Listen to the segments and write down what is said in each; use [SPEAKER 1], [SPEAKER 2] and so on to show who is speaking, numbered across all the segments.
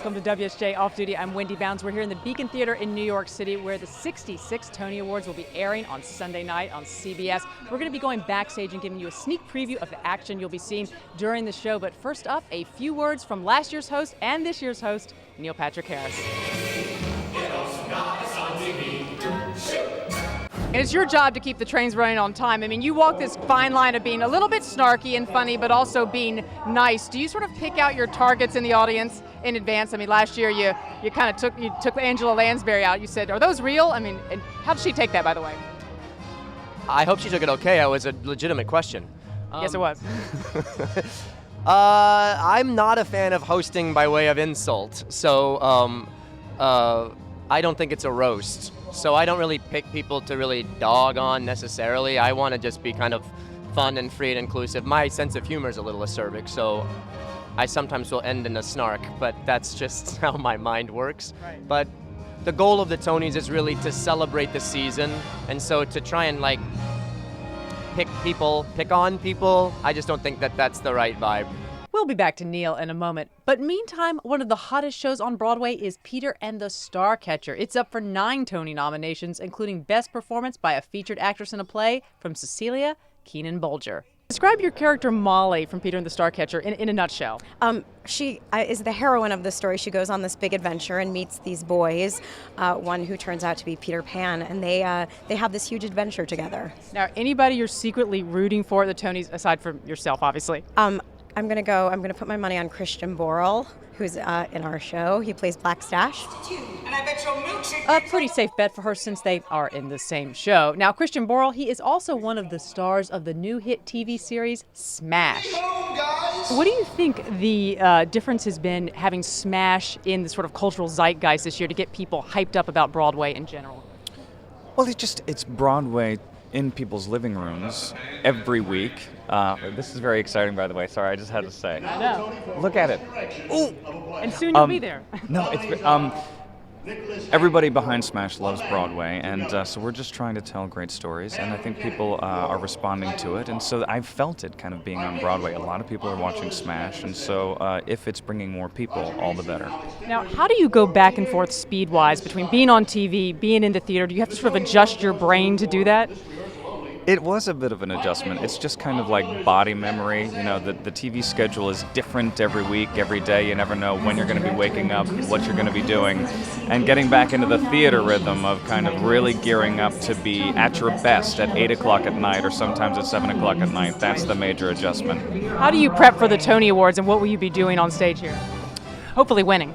[SPEAKER 1] Welcome to WSJ Off Duty. I'm Wendy Bounds. We're here in the Beacon Theater in New York City where the 66 Tony Awards will be airing on Sunday night on CBS. We're going to be going backstage and giving you a sneak preview of the action you'll be seeing during the show. But first up, a few words from last year's host and this year's host, Neil Patrick Harris. And it's your job to keep the trains running on time. I mean, you walk this fine line of being a little bit snarky and funny, but also being nice. Do you sort of pick out your targets in the audience in advance? I mean, last year you kind of took Angela Lansbury out. You said, "Are those real?" I mean, and how did she take that, by the way?
[SPEAKER 2] I hope she took it okay. It was a legitimate question.
[SPEAKER 1] Yes, it was.
[SPEAKER 2] I'm not a fan of hosting by way of insult, so I don't think it's a roast. So I don't really pick people to really dog on necessarily. I want to just be kind of fun and free and inclusive. My sense of humor is a little acerbic, so I sometimes will end in a snark, but that's just how my mind works.
[SPEAKER 1] Right.
[SPEAKER 2] But the goal of the Tonys is really to celebrate the season, and so to try and like pick on people, I just don't think that that's the right vibe.
[SPEAKER 1] We'll be back to Neil in a moment. But meantime, one of the hottest shows on Broadway is Peter and the Starcatcher. It's up for 9 Tony nominations, including Best Performance by a Featured Actress in a Play from Celia Keenan-Bolger. Describe your character Molly from Peter and the Starcatcher in a nutshell.
[SPEAKER 3] She is the heroine of the story. She goes on this big adventure and meets these boys, one who turns out to be Peter Pan, and they have this huge adventure together.
[SPEAKER 1] Now, anybody you're secretly rooting for at the Tonys, aside from yourself, obviously?
[SPEAKER 3] I'm gonna put my money on Christian Borle, who's in our show. He plays Black Stash.
[SPEAKER 1] A pretty safe bet for her since they are in the same show. Now, Christian Borle, he is also one of the stars of the new hit TV series Smash. What do you think the difference has been having Smash in the sort of cultural zeitgeist this year to get people hyped up about Broadway in general?
[SPEAKER 4] Well, it's Broadway in people's living rooms every week. This is very exciting, by the way. Sorry, I just had to say.
[SPEAKER 1] I know.
[SPEAKER 4] Look at it. Ooh.
[SPEAKER 1] And soon you'll be there.
[SPEAKER 4] No, everybody behind Smash loves Broadway, and so we're just trying to tell great stories, and I think people are responding to it, and so I've felt it kind of being on Broadway. A lot of people are watching Smash, and so if it's bringing more people, all the better.
[SPEAKER 1] Now, how do you go back and forth speed-wise between being on TV, being in the theater? Do you have to sort of adjust your brain to do that?
[SPEAKER 4] It was a bit of an adjustment. It's just kind of like body memory. You know, the TV schedule is different every week, every day. You never know when you're going to be waking up, what you're going to be doing. And getting back into the theater rhythm of kind of really gearing up to be at your best at 8 o'clock at night or sometimes at 7 o'clock at night, that's the major adjustment.
[SPEAKER 1] How do you prep for the Tony Awards, and what will you be doing on stage here? Hopefully winning.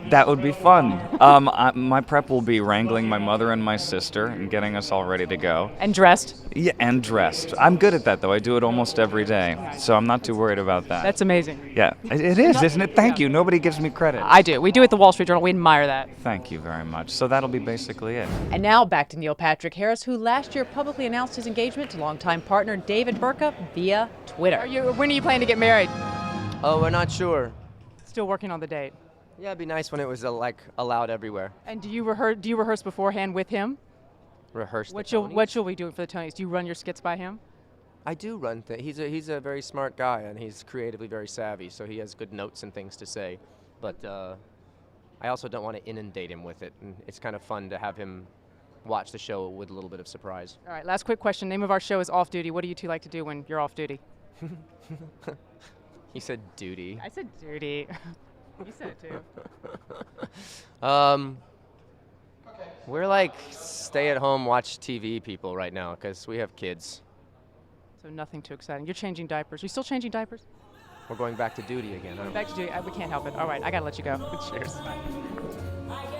[SPEAKER 4] That would be fun. My prep will be wrangling my mother and my sister and getting us all ready to go.
[SPEAKER 1] And dressed?
[SPEAKER 4] Yeah, and dressed. I'm good at that, though. I do it almost every day, so I'm not too worried about that.
[SPEAKER 1] That's amazing.
[SPEAKER 4] Yeah, it is, isn't it? Thank you. Nobody gives me credit.
[SPEAKER 1] I do. We do at the Wall Street Journal. We admire that.
[SPEAKER 4] Thank you very much. So that'll be basically it.
[SPEAKER 1] And now back to Neil Patrick Harris, who last year publicly announced his engagement to longtime partner David Burka via Twitter. When are you planning to get married?
[SPEAKER 2] Oh, we're not sure.
[SPEAKER 1] Still working on the date.
[SPEAKER 2] Yeah, it'd be nice when it was allowed everywhere.
[SPEAKER 1] And do you rehearse beforehand with him?
[SPEAKER 2] Rehearse.
[SPEAKER 1] What shall we do for the Tonys? Do you run your skits by him?
[SPEAKER 2] I do run things. He's a very smart guy, and he's creatively very savvy, so he has good notes and things to say. But I also don't want to inundate him with it, and it's kind of fun to have him watch the show with a little bit of surprise.
[SPEAKER 1] All right, last quick question. Name of our show is Off Duty. What do you two like to do when you're off duty?
[SPEAKER 2] He said duty.
[SPEAKER 1] I said duty. You said it too.
[SPEAKER 2] We're like stay-at-home, watch TV people right now because we have kids.
[SPEAKER 1] So nothing too exciting. You're changing diapers. Are you still changing diapers?
[SPEAKER 2] We're going back to duty again.
[SPEAKER 1] Back to duty. We can't help it. All right, I gotta let you go.
[SPEAKER 2] Cheers.
[SPEAKER 1] Bye.